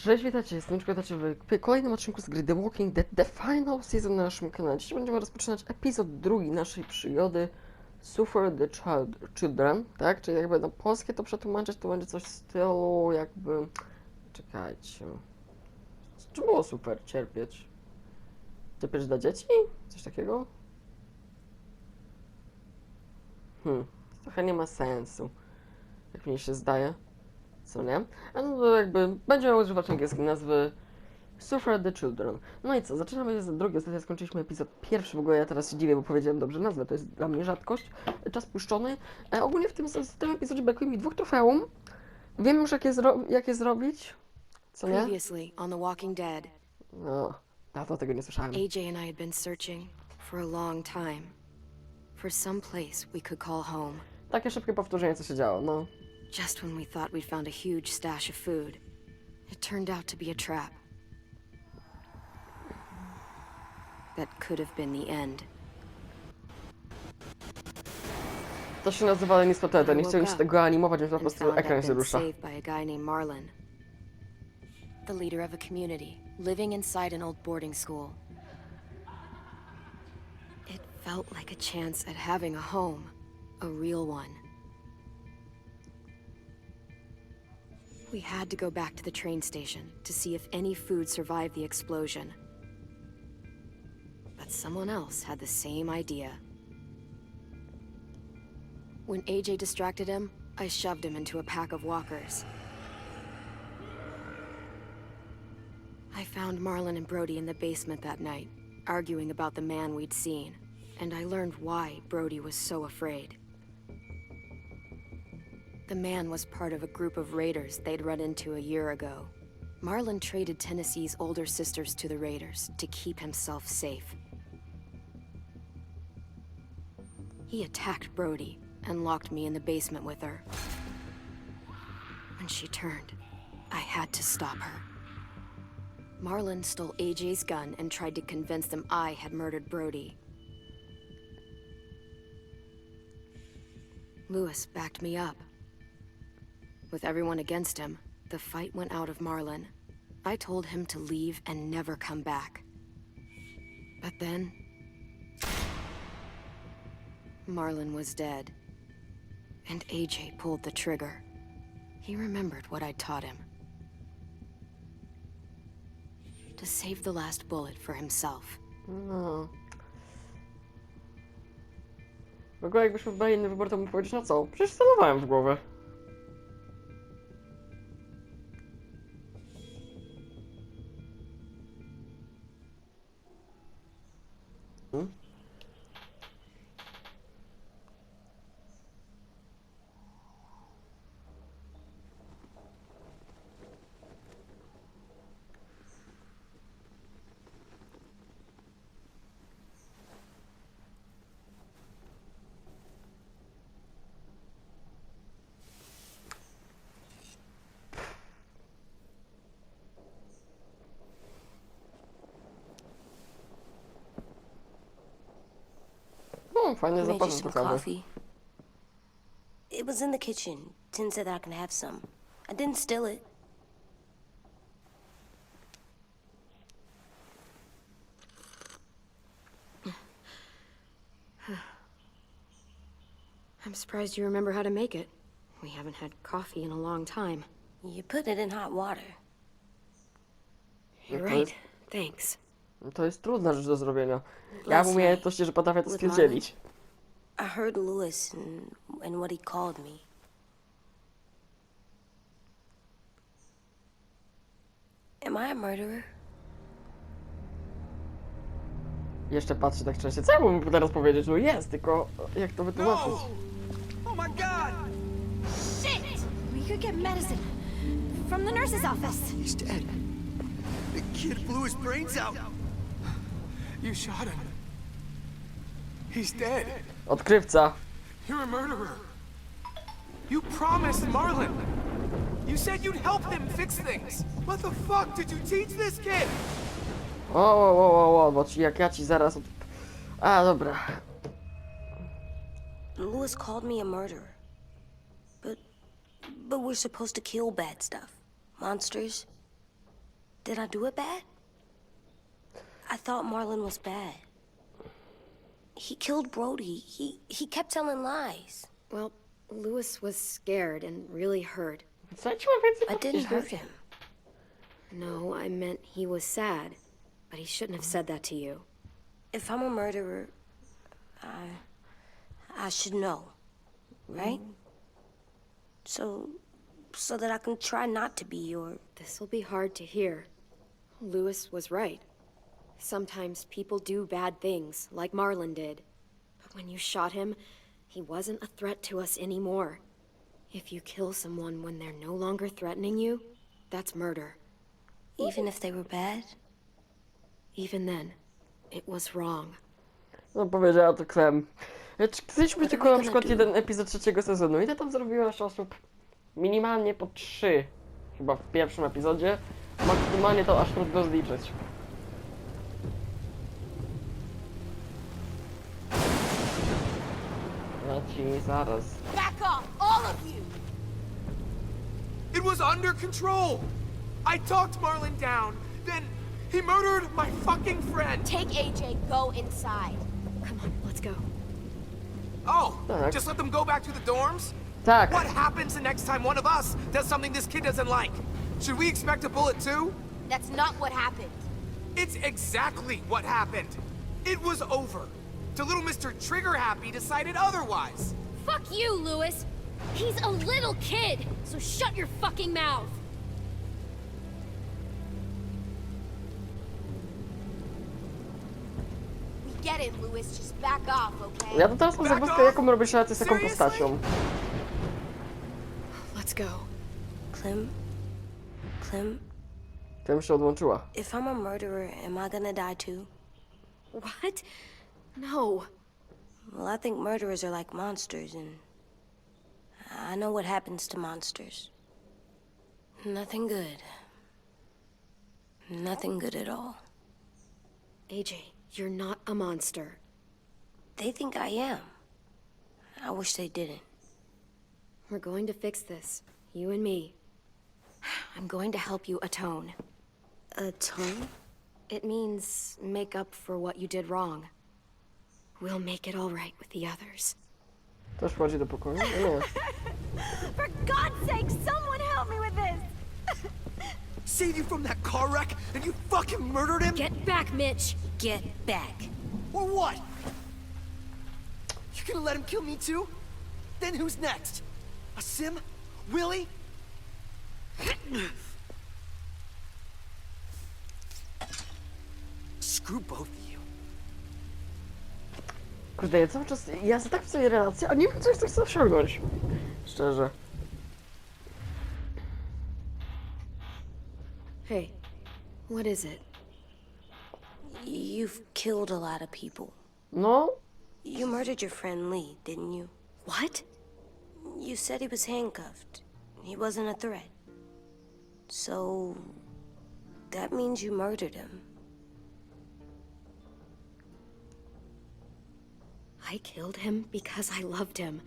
Cześć, witajcie, jestem witajcie w kolejnym odcinku z gry The Walking Dead, The Final Season na naszym kanale. Dzisiaj będziemy rozpoczynać epizod drugi naszej przygody Suffer the Children, tak? Czyli jakby na polskie to przetłumaczyć, to będzie coś w stylu jakby... Czekajcie... Czy było super cierpieć? Cierpieć dla dzieci? Coś takiego? Trochę nie ma sensu, jak mi się zdaje. Co nie? A no to jakby będziemy używać angielskiej nazwy Suffer the Children. No i co, zaczynamy epizod drugi, ostatnio skończyliśmy epizod pierwszy, w ogóle ja teraz się dziwię, bo powiedziałem dobrze nazwę, to jest dla mnie rzadkość. Czas puszczony. Ogólnie w tym epizodzie brakuje mi 2 trofeum. Wiem już jak je zrobić. Co nie? Previously on The Walking Dead, No, dawno tego nie słyszałem. AJ and I had been searching for a long time for some place we could call home. Takie szybkie powtórzenie, co się działo, no. Just when we thought we'd found a huge stash of food, it turned out to be a trap. That could have been the end. To się nazywa niestety, nie chciałem się tego animować, więc po And prostu found ekran I'd się been rusza. saved by a guy named Marlon, the leader of a community living inside an old boarding school. It felt like a chance at having a home, a real one. We had to go back to the train station to see if any food survived the explosion. But someone else had the same idea. When AJ distracted him, I shoved him into a pack of walkers. I found Marlon and Brody in the basement that night, arguing about the man we'd seen, and I learned why Brody was so afraid. The man was part of a group of raiders they'd run into a year ago. Marlon traded Tennessee's older sisters to the raiders to keep himself safe. He attacked Brody and locked me in the basement with her. When she turned, I had to stop her. Marlon stole AJ's gun and tried to convince them I had murdered Brody. Lewis backed me up. With everyone against him, the fight went out of Marlon. I told him to leave and never come back. But then... Marlon was dead. And AJ pulled the trigger. He remembered what I'd taught him. To save the last bullet for himself. No. W ogóle jakbyśmy wybrali inny wybór, to bym powiedzieć, no co? Przecież celowałem w głowę. Fajnie Made you zapaszę some trochę. coffee. It was in the kitchen. Tin said that I can have some. I didn't steal it. I'm surprised you remember how to make it. We haven't had coffee in a long time. You put it in hot water. You're Okay. right. Thanks. To jest trudna rzecz do zrobienia. Ja Last mam night, umiejętności, że potrafię to with spierdzielić. I heard Lewis and what he called me. Am I a murderer? Jeszcze patrzę tak częściej. Co ja mógłbym teraz powiedzieć? No jest, tylko jak to wytłumaczyć? Oh my god! Shit! We could get medicine from the nurse's office. He's dead. The kid blew his brains out. You shot him. He's dead. Odkrywca. You're a murderer. You promised Marlon. You said you'd help him fix things. What the fuck did you teach this kid? O, bo jak ja ci zaraz A, dobra. Lewis called me a murderer. But we're supposed to kill bad stuff. Monsters. Did I do it bad? I thought Marlon was bad. He killed Brody. He kept telling lies. Well, Lewis was scared and really hurt. Co ja ci mam więcej I didn't powiedzieć? hurt him. No, I meant he was sad. But he shouldn't have said that to you. If I'm a murderer, I should know, right? So that I can try not to be, or... This'll be hard to hear. Lewis was right. Sometimes people do bad things, like Marlon did. But when you shot him, he wasn't a threat to us anymore. If you kill someone when they're no longer threatening you, that's murder. Even if they were bad? Even then, it was wrong. No powiedziała to Clem. Chcieliśmy tylko na przykład jeden epizod trzeciego sezonu. Ile tam zrobiłaś osób? Minimalnie po 3. Chyba w pierwszym epizodzie. Maksymalnie to aż trudno zliczyć. Ja ci zaraz. Back off, all of you! It was under control. I talked Marlon down. Then he murdered my fucking friend. Take AJ, go inside. Come on, let's go. Oh, Tak. just let them go back to the dorms? Tak. What happens the next time one of us does something this kid doesn't like? Should we expect a bullet too? That's not what happened. It's exactly what happened. It was over. To little Mr. Trigger Happy decided otherwise. Fuck you, Lewis. He's a little kid, so shut your fucking mouth. We get it, Lewis. Just back off, okay? Ja to teraz mam zagwozdkę, jaką robisz relację z taką postacią. Let's go. Clem, Clem się odłączyła. if I'm a murderer, am I gonna die too? What? No. Well, I think murderers are like monsters, and I know what happens to monsters. Nothing good. Nothing good at all. AJ, you're not a monster. They think I am. I wish they didn't. We're going to fix this. You and me. I'm going to help you atone. Atone? It means make up for what you did wrong. We'll make it all right with the others. Też wchodzi do pokoju? No nie. For God's sake, someone help me with this! Save you from that car wreck and you fucking murdered him? Get back, Mitch! Get back. Or what? You gonna let him kill me too? Then who's next? A Sim? Willie? Screw both of you. Kurde, ja cały czas... Ja tak w swojej relacji, a nie wiem, co chcę osiągnąć. Szczerze. Hey, what is it? You've killed a lot of people. No, You murdered your friend Lee, didn't you? What? You said he was handcuffed. He wasn't a threat. So... that means you murdered him. I killed him because I loved him.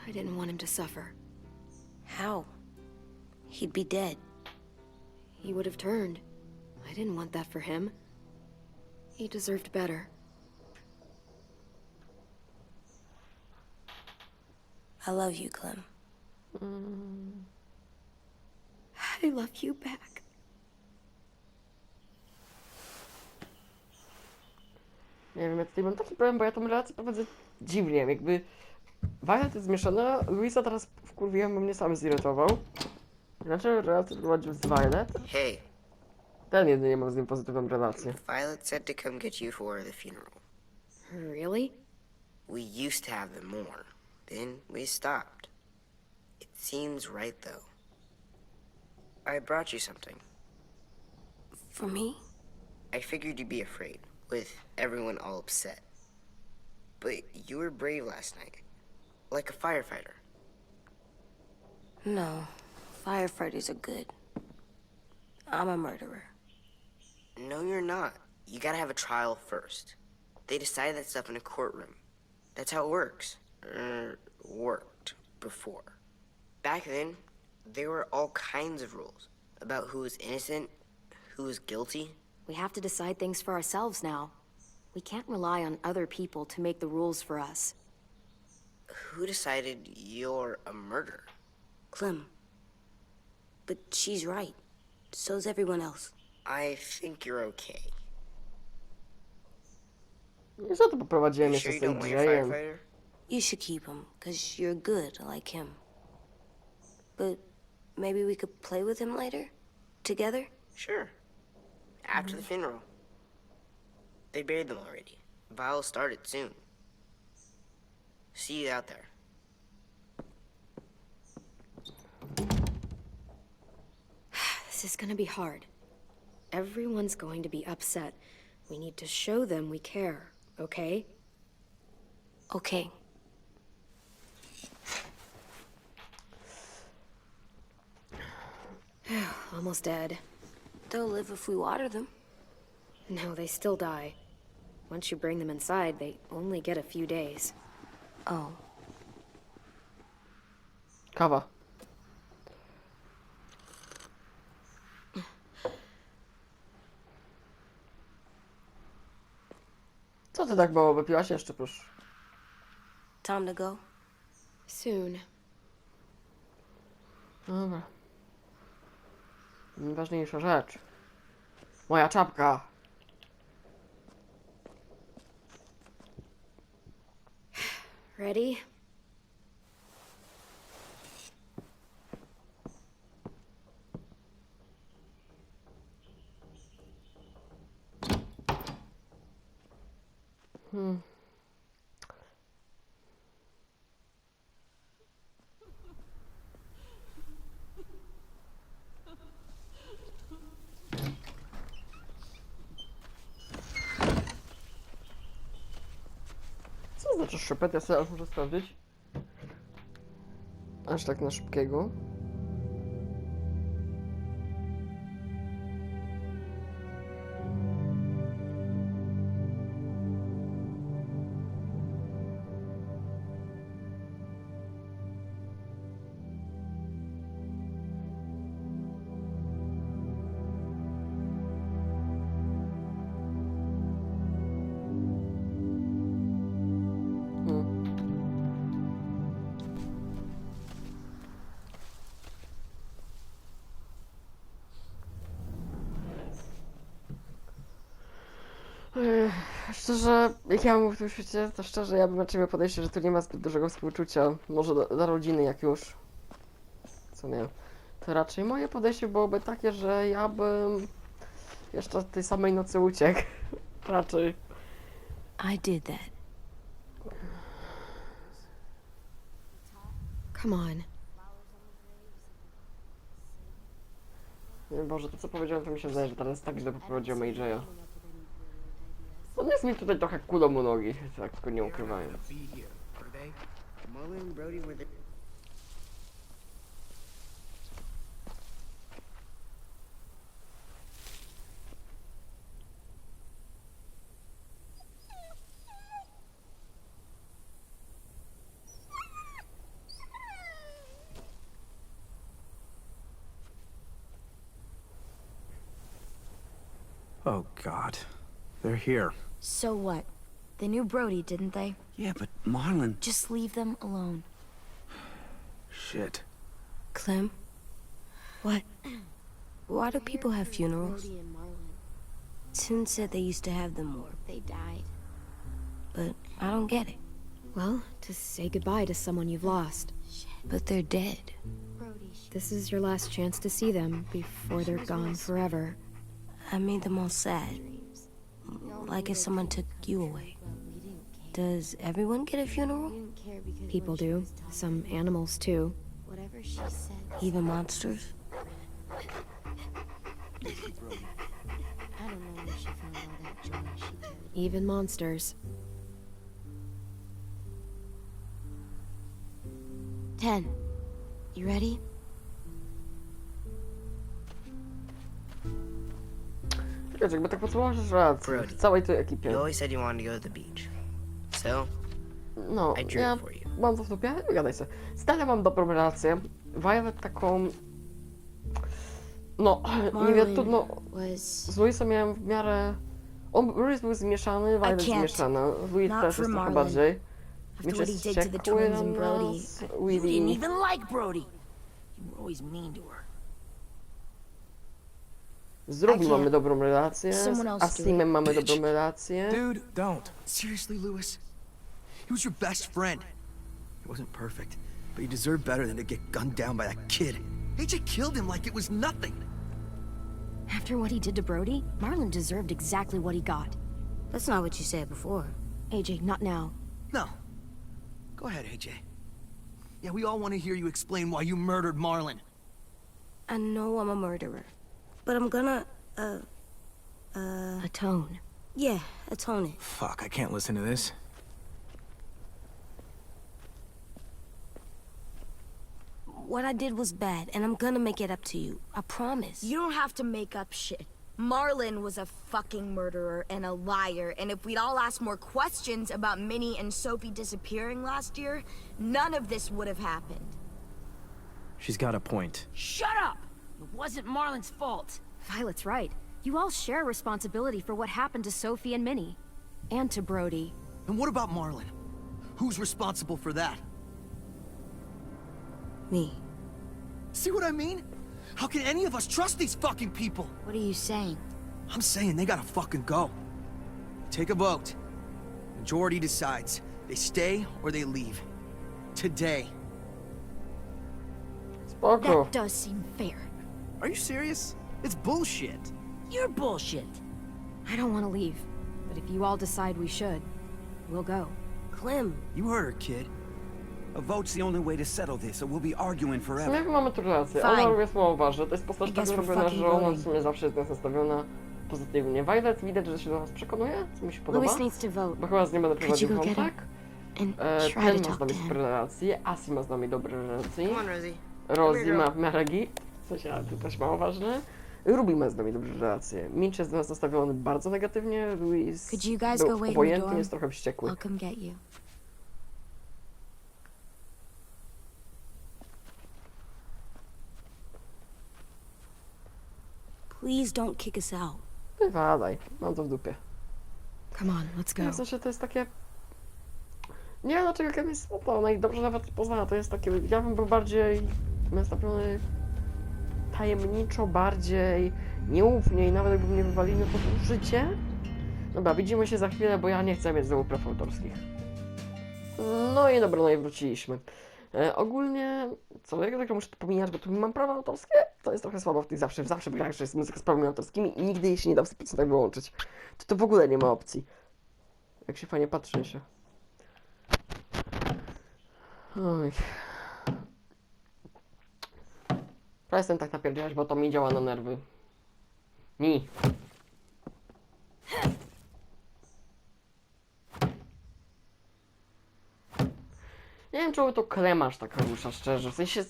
I didn't want him to suffer. How? He'd be dead. He would have turned. I didn't want that for him. He deserved better. I love you, Clem. I love you back. nie wiem, ja tutaj mam taki problem, bo ja tą relację prowadzę dziwnie, jakby... Violet jest zmieszana, Luisa teraz wkurwiłem, bo mnie sam zirytował. Dlaczego relację prowadził z Violet? Hey, Ten jedynie mam z nim pozytywną relację. Violet said to come get you for the funeral. Really? We used to have them more. Then we stopped. It seems right, though. I brought you something. For me? I figured you'd be afraid, with everyone all upset. But you were brave last night. Like a firefighter. No. Firefighters are good. I'm a murderer. No, you're not. You gotta have a trial first. They decide that stuff in a courtroom. That's how it works. Worked before. Back then, there were all kinds of rules about who was innocent who is guilty? We have to decide things for ourselves now. We can't rely on other people to make the rules for us. Who decided you're a murderer? Clem. But she's right. So's everyone else. I think you're okay. Nie za to poprowadziłem You jeszcze sure z you tym don't want your dziejem. firefighter? You should keep him, 'cause you're good like him. But maybe we could play with him later? Together? Sure. After the funeral. They buried them already. Vile'll start it soon. See you out there. This is gonna be hard. Everyone's going to be upset. We need to show them we care, okay? Okay. Almost dead. They'll live if we water them. No, they still die. Once you bring them inside, they only get a few days. Oh. Kawa. Co ty tak mało wypiłaś jeszcze, proszę? Time to go? Soon. Dobra. Najważniejsza rzecz. Moja czapka. Ready? Co znaczy szypet? Ja sobie aż muszę sprawdzić. Aż tak na szybkiego. Szczerze, jak ja mówię w tym świecie, to szczerze ja bym raczej miał podejście, że tu nie ma zbyt dużego współczucia. Może dla rodziny jak już. Co nie? To raczej moje podejście byłoby takie, że ja bym jeszcze tej samej nocy uciekł. Raczej. I did that. Come on. Nie, Boże, to co powiedziałem, to mi się wydaje, że teraz tak źle poprowadziłem AJ'a. On jest mi tutaj trochę kulą u nogi, tak tylko nie ukrywając. Be here, were they? Marlon and Brody were there. Oh, God. They're here. So what? They knew Brody, didn't they? Yeah, but Marlon... Just leave them alone. Shit. Clem? What? Why do people have funerals? Brody and Marlon, Tin said they used to have them more, they died. but I don't get it. Well, to say goodbye to someone you've lost. But they're dead. This is your last chance to see them before they're gone forever. I made them all sad. Like if someone took you away. Does everyone get a funeral? People do. Some animals, too. Even monsters? Even monsters. 10. You ready? Wiesz, jakby tak podsumować, że rację, Brody, w całej tej You ekipie. always said you wanted to go to the beach. So, No, I drew ja it for you. mam to w dupie, nie gadaj sobie. Stale mam dobrą relację. Violet taką... No, nie wiem, Marlon. no, was Z Louisem miałem w miarę... Louis był zmieszany, Violet can't. zmieszana. Louis Not też for jest trochę Marlon. bardziej. After Mitch what he jest did to the wściekły twins na and Brody, nas. you Willy... didn't even like Brody. You were always mean to her. Z Drugim I mamy can't. dobrą relację, Someone z else do Asimem it. mamy Bitch. dobrą relację. Dude, don't. Seriously, Lewis? He was your best friend. He wasn't perfect, but he deserved better than to get gunned down by that kid. AJ killed him like it was nothing. After what he did to Brody, Marlon deserved exactly what he got. That's not what you said before. AJ, not now. No. Go ahead, AJ. Yeah, we all want to hear you explain why you murdered Marlon. I know I'm a murderer, but I'm gonna, Atone. yeah, atone it. Fuck, I can't listen to this. What I did was bad, and I'm gonna make it up to you. I promise. You don't have to make up shit. Marlon was a fucking murderer and a liar, and if we'd all asked more questions about Minnie and Sophie disappearing last year, none of this would have happened. She's got a point. Shut up! It wasn't Marlon's fault. Violet's right. You all share responsibility for what happened to Sophie and Minnie. And to Brody. And what about Marlon? Who's responsible for that? Me. See what I mean? How can any of us trust these fucking people? What are you saying? I'm saying they gotta fucking go. Take a vote. Majority decides. They stay or they leave. Today. Spoko. That does seem fair. Are you serious? It's bullshit. You're bullshit. I don't want to leave. But if you all decide we should, we'll go. Clem, You heard her, kid. A vote's the only way to settle this, or we'll be arguing W forever. sumie chyba mamy tu relację. Fine. Ona jest mało ważna. To jest postać I tak guess we're zrobiona, fucking że ona w going. sumie zawsze jest nastawiona pozytywnie. Violet widać, że się do nas przekonuje, co mi się podoba. Louis needs to vote. Bo chyba z nim będę Could you prowadził go get kontakt. And try Ten to ma z talk nami to him. super relacje, Asi ma z nami dobre relacje. Come on, Rosie. Rosie ma w miarę git, w sensie, ale to też mało ważne. Ruby ma z nami dobre relacje. Minch jest do nas nastawiony bardzo negatywnie, Louis Could you guys był go wait in the obojętny, dorm? jest trochę wściekły. I'll come get you. Please don't kick us out. Wywalaj, mam to w dupie. Come on, let's go. W sensie to jest takie... Nie wiem dlaczego Kem jest smutna, ona ich dobrze nawet poznała, to jest takie... Ja bym był bardziej nastawiony tajemniczo, bardziej nieufnie i nawet jakby mnie wywalili na to życie. Dobra, widzimy się za chwilę, bo ja nie chcę mieć znowu praw autorskich. No i dobra, no i wróciliśmy. Ogólnie, co, ja tak muszę to pomijać, bo tu mam prawa autorskie? To jest trochę słabo w tych zawsze w grach, że jest muzyka z prawami autorskimi i nigdy jej się nie da w 100% wyłączyć. To w ogóle nie ma opcji. Jak się fajnie patrzy się. Oj. Przestań tak napierdzielać, bo to mi działa na nerwy. Nie wiem, czemu to klemasz tak rusza, szczerze. W sensie,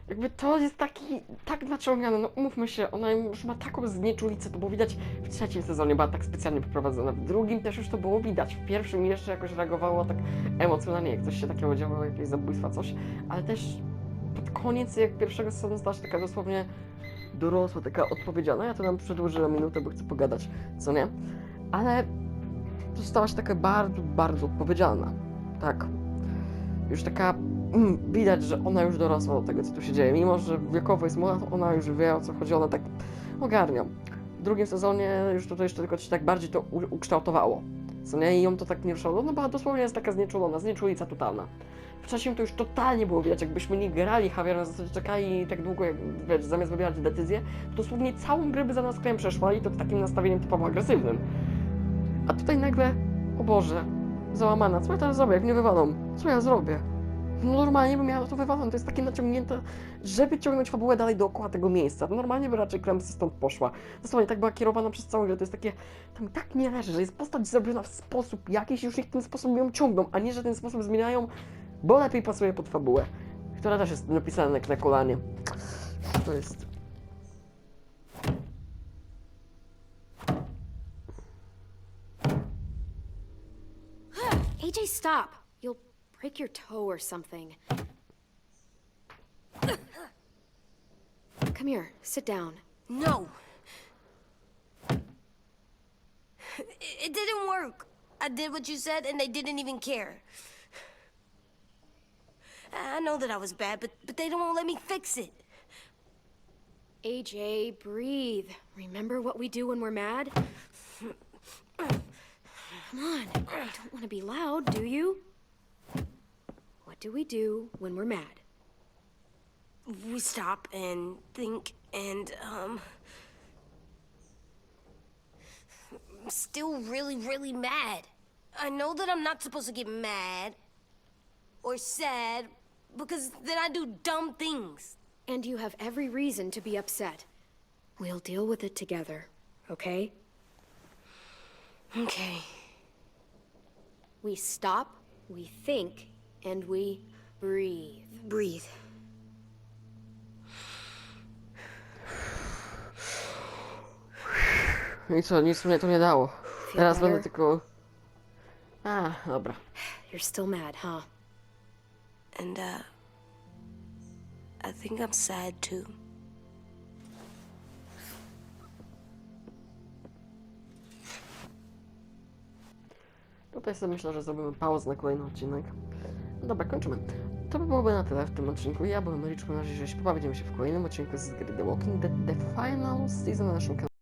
jakby to jest taki, tak naciągane, no umówmy się, ona już ma taką znieczulicę, to było widać w trzecim sezonie, była tak specjalnie poprowadzona, w drugim też już to było widać, w pierwszym jeszcze jakoś reagowała tak emocjonalnie, jak coś się takiego działo, jakieś zabójstwa, coś, ale też pod koniec, jak pierwszego sezonu stała się taka dosłownie dorosła, taka odpowiedzialna, ja to nam przedłużyłem minutę, bo chcę pogadać, co nie? Ale to stała się taka bardzo, bardzo odpowiedzialna, tak. Już taka, widać, że ona już dorosła do tego, co tu się dzieje. Mimo, że wiekowo jest młoda, to ona już wie, o co chodzi, ona tak ogarnia. W drugim sezonie już tutaj jeszcze tylko się tak bardziej to ukształtowało, co nie? I ją to tak nie ruszało, no bo dosłownie jest taka znieczulona, znieczulica totalna. W trzecim to już totalnie było widać, jakbyśmy nie grali Javier na zasadzie czekali tak długo, jak wiesz, zamiast wybierać decyzję, to dosłownie całą grę by za nas klem przeszła i to takim nastawieniem typowo agresywnym. A tutaj nagle, o Boże, załamana, co ja teraz zrobię, jak mnie wywalą? Co ja zrobię? No normalnie bym miała to wywalone, to jest takie naciągnięte, żeby ciągnąć fabułę dalej dookoła tego miejsca. Normalnie by raczej Clemson stąd poszła. Dosłownie tak była kierowana przez całą grę, to jest takie, tam tak nie leży, że jest postać zrobiona w sposób jakiś, już ich ten sposób ją ciągną, a nie, że ten sposób zmieniają, bo lepiej pasuje pod fabułę, która też jest napisana jak na kolanie. To jest... AJ, stop! You'll break your toe or something. Come here, sit down. No! It didn't work. I did what you said, and they didn't even care. I know that I was bad, but they don't let me fix it. AJ, breathe. Remember what we do when we're mad? Come on, you don't want to be loud, do you? What do we do when we're mad? We stop and think and, I'm still really mad. I know that I'm not supposed to get mad or sad because then I do dumb things. And you have every reason to be upset. We'll deal with it together, okay? Okay. We stop, we think, and we breathe. Breathe. No i co, nic mnie to nie dało. Teraz better? będę tylko... dobra. You're still mad, huh? And, I think I'm sad too. Tutaj sobie myślę, że zrobimy pauzę na kolejny odcinek. No dobra, kończymy. To by byłoby na tyle w tym odcinku. Ja byłem RiCZKO, mam nadzieję, że się pobawimy się w kolejnym odcinku z gry The Walking Dead The Final Season na naszym kanale.